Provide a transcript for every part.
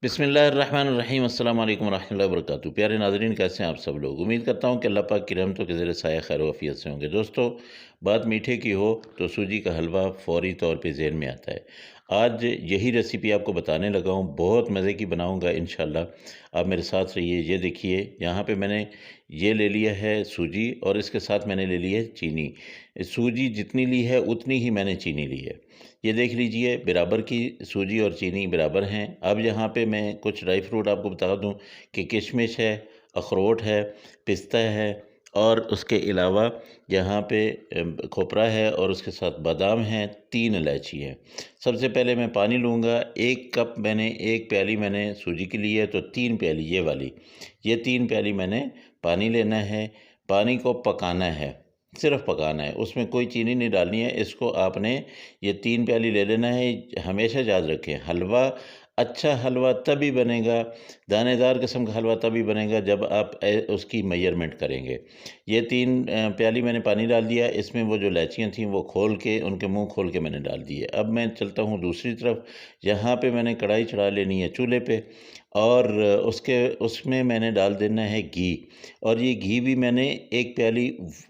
बिस्मिल्लाहिर्रहमानिर्रहीम अस्सलाम वालेकुम रहमतुल्लाहि व बरकातुहू। प्यारे नाज़रीन, कैसे हैं आप सब लोग। उम्मीद करता हूँ कि अल्लाह पाक की रहमतों के ज़रिए साया खैर वफ़ियत से होंगे। दोस्तों, बात मीठे की हो तो सूजी का हलवा फ़ौरी तौर पे ज़हन में आता है। आज यही रेसिपी आपको बताने लगा हूँ, बहुत मज़े की बनाऊँगा इंशाअल्लाह। आप मेरे साथ रहिए। ये देखिए, यहाँ पे मैंने ये ले लिया है सूजी और इसके साथ मैंने ले ली है चीनी। सूजी जितनी ली है उतनी ही मैंने चीनी ली है। ये देख लीजिए, बराबर की सूजी और चीनी बराबर हैं। अब यहाँ पे मैं कुछ ड्राई फ्रूट आपको बता दूँ कि किशमिश है, अखरोट है, पिस्ता है और उसके अलावा यहाँ पे खोपरा है और उसके साथ बादाम हैं, 3 इलायची है। सबसे पहले मैं पानी लूँगा। 1 कप मैंने 1 प्याली मैंने सूजी की ली है, तो 3 प्याली ये वाली, ये 3 प्याली मैंने पानी लेना है। पानी को पकाना है, सिर्फ़ पकाना है, उसमें कोई चीनी नहीं डालनी है। इसको आपने ये 3 प्याली ले लेना है। हमेशा याद रखें, हलवा अच्छा हलवा तभी बनेगा, दानेदार किस्म का हलवा तभी बनेगा जब आप उसकी मेज़रमेंट करेंगे। ये 3 प्याली मैंने पानी डाल दिया। इसमें वो जो इलायचियाँ थीं वो खोल के, उनके मुँह खोल के मैंने डाल दिए। अब मैं चलता हूँ दूसरी तरफ। यहाँ पे मैंने कढ़ाई चढ़ा लेनी है चूल्हे पे और उसमें मैंने डाल देना है घी। और ये घी भी मैंने 1 प्याली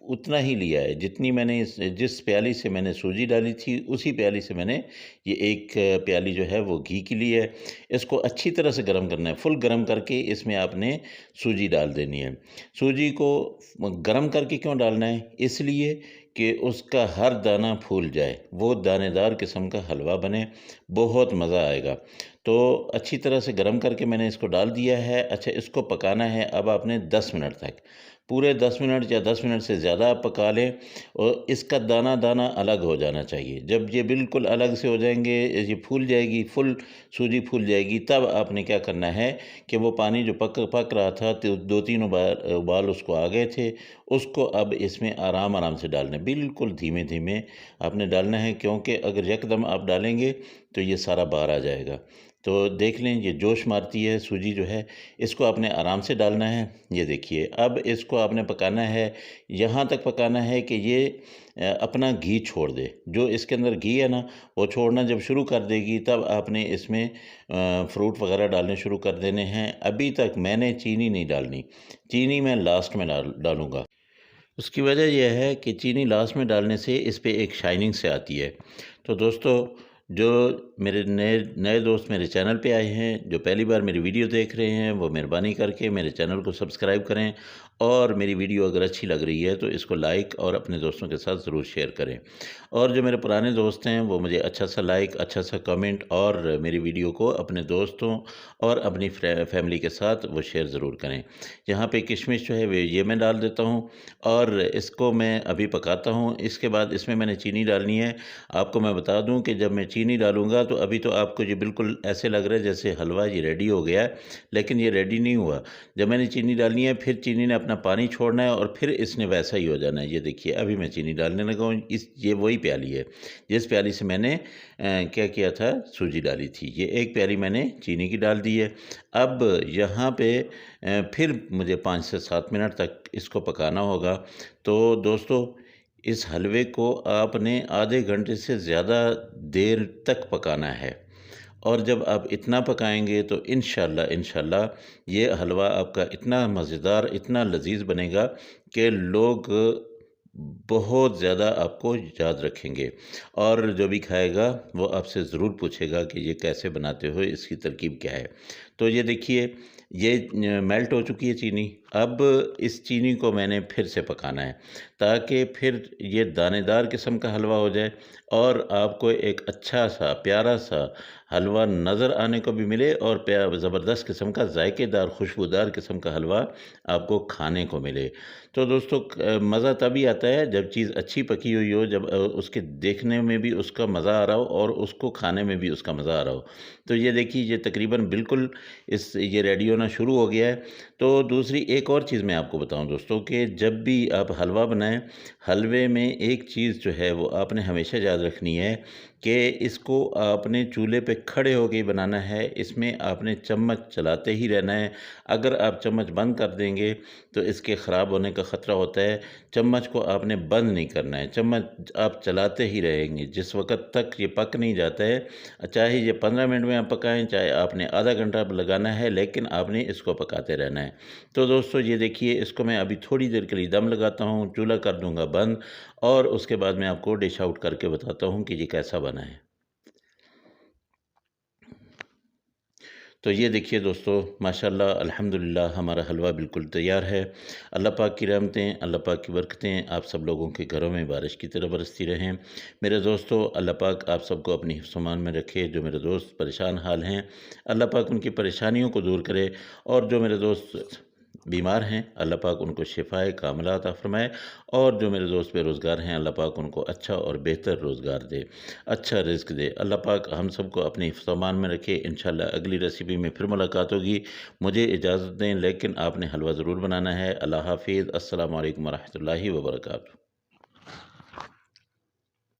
उतना ही लिया है जितनी मैंने जिस प्याली से मैंने सूजी डाली थी, उसी प्याली से मैंने ये 1 प्याली जो है वो घी की ली है। इसको अच्छी तरह से गर्म करना है, फुल गर्म करके इसमें आपने सूजी डाल देनी है। सूजी को गर्म करके क्यों डालना है? इसलिए कि उसका हर दाना फूल जाए, वो दानेदार किस्म का हलवा बने, बहुत मज़ा आएगा। तो अच्छी तरह से गर्म करके मैंने इसको डाल दिया है। अच्छा, इसको पकाना है अब आपने 10 मिनट तक। पूरे 10 मिनट या 10 मिनट से ज़्यादा आप पका लें और इसका दाना-दाना अलग हो जाना चाहिए। जब ये बिल्कुल अलग से हो जाएँगे, ये फूल जाएगी, फुल सूजी फूल जाएगी, तब आपने क्या करना है कि वो पानी जो पक पक रहा था, तो 2-3 उबाल उसको आ गए थे, उसको अब इसमें आराम-आराम से डालना है। बिल्कुल धीमे-धीमे आपने डालना है, क्योंकि अगर यकदम आप डालेंगे तो ये सारा बाहर आ जाएगा। तो देख लें, ये जोश मारती है सूजी जो है, इसको आपने आराम से डालना है। ये देखिए, अब इसको आपने पकाना है, यहाँ तक पकाना है कि ये अपना घी छोड़ दे। जो इसके अंदर घी है ना, वो छोड़ना जब शुरू कर देगी, तब आपने इसमें फ्रूट वगैरह डालने शुरू कर देने हैं। अभी तक मैंने चीनी नहीं डालनी, चीनी मैं लास्ट में डालूँगा। उसकी वजह यह है कि चीनी लास्ट में डालने से इस पे एक शाइनिंग से आती है। तो दोस्तों, जो मेरे नए नए दोस्त मेरे चैनल पे आए हैं, जो पहली बार मेरी वीडियो देख रहे हैं, वो मेहरबानी करके मेरे चैनल को सब्सक्राइब करें और मेरी वीडियो अगर अच्छी लग रही है तो इसको लाइक और अपने दोस्तों के साथ ज़रूर शेयर करें। और जो मेरे पुराने दोस्त हैं, वो मुझे अच्छा सा लाइक, अच्छा सा कमेंट और मेरी वीडियो को अपने दोस्तों और अपनी फैमिली के साथ वो शेयर ज़रूर करें। यहाँ पे किशमिश जो है वे ये मैं डाल देता हूँ और इसको मैं अभी पकाता हूँ। इसके बाद इसमें मैंने चीनी डालनी है। आपको मैं बता दूं कि जब मैं चीनी डालूंगा तो अभी तो आपको ये बिल्कुल ऐसे लग रहा है जैसे हलवा ये रेडी हो गया है, लेकिन ये रेडी नहीं हुआ। जब मैंने चीनी डालनी है, फिर चीनी ने अपना पानी छोड़ना है और फिर इसने वैसा ही हो जाना है। ये देखिए, अभी मैं चीनी डालने लगा हूँ। ये वही प्याली है जिस प्याली से मैंने क्या किया था, सूजी डाली थी। ये 1 प्याली मैंने चीनी की डाल दी है। अब यहाँ पे फिर मुझे 5 से 7 मिनट तक इसको पकाना होगा। तो दोस्तों, इस हलवे को आपने आधे घंटे से ज़्यादा देर तक पकाना है। और जब आप इतना पकाएंगे तो इंशाल्लाह ये हलवा आपका इतना मज़ेदार, इतना लज़ीज़ बनेगा कि लोग बहुत ज़्यादा आपको याद रखेंगे। और जो भी खाएगा वो आपसे ज़रूर पूछेगा कि ये कैसे बनाते हो, इसकी तरकीब क्या है। तो ये देखिए, ये मेल्ट हो चुकी है चीनी। अब इस चीनी को मैंने फिर से पकाना है ताकि फिर ये दानेदार किस्म का हलवा हो जाए और आपको एक अच्छा सा, प्यारा सा हलवा नज़र आने को भी मिले और ज़बरदस्त किस्म का, जायकेदार, खुशबूदार किस्म का हलवा आपको खाने को मिले। तो दोस्तों, मज़ा तभी आता है जब चीज़ अच्छी पकी हुई हो, जब उसके देखने में भी उसका मज़ा आ रहा हो और उसको खाने में भी उसका मज़ा आ रहा हो। तो ये देखिए, ये तकरीबन बिल्कुल ये रेडी होना शुरू हो गया है। तो दूसरी एक और चीज़ मैं आपको बताऊं दोस्तों कि जब भी आप हलवा बनाएं, हलवे में एक चीज़ जो है वो आपने हमेशा याद रखनी है कि इसको आपने चूल्हे पे खड़े होके ही बनाना है। इसमें आपने चम्मच चलाते ही रहना है। अगर आप चम्मच बंद कर देंगे तो इसके ख़राब होने का ख़तरा होता है। चम्मच को आपने बंद नहीं करना है, चम्मच आप चलाते ही रहेंगे जिस वक़्त तक ये पक नहीं जाता है। चाहे ये 15 मिनट में आप पकाएँ, चाहे आपने आधा घंटा लगाना है, लेकिन आपने इसको पकाते रहना है। तो दोस्तों ये देखिए, इसको मैं अभी थोड़ी देर के लिए दम लगाता हूँ, चूल्हा कर दूँगा बंद और उसके बाद मैं आपको डिश आउट करके बताता हूँ कि ये कैसा बना है। तो ये देखिए दोस्तों, माशाल्लाह अल्हम्दुलिल्लाह हमारा हलवा बिल्कुल तैयार है। अल्लाह पाक की रहमतें, अल्लाह पाक की बरकतें आप सब लोगों के घरों में बारिश की तरह बरसती रहें। मेरे दोस्तों, अल्लाह पाक आप सबको अपनी हिफ्ज़-ओ-मान में रखे। जो मेरे दोस्त परेशान हाल हैं, अल्लाह पाक उनकी परेशानियों को दूर करे, और जो मेरे दोस्त बीमार हैं, अल्लाह पाक उनको शिफ़ाए कामिला अता फ़रमाए, और जो मेरे दोस्त बेरोज़गार हैं, अल्लाह पाक उनको अच्छा और बेहतर रोज़गार दे, अच्छा रिज़्क दे। अल्लाह पाक हम सबको अपने हिफ्ज़-ओ-मान में रखे। इंशाअल्लाह अगली रेसिपी में फिर मुलाकात होगी। मुझे इजाज़त दें, लेकिन आपने हलवा ज़रूर बनाना है। अल्लाह हाफ़िज़। अस्सलामु अलैकुम व रहमतुल्लाहि व बरकातुहू।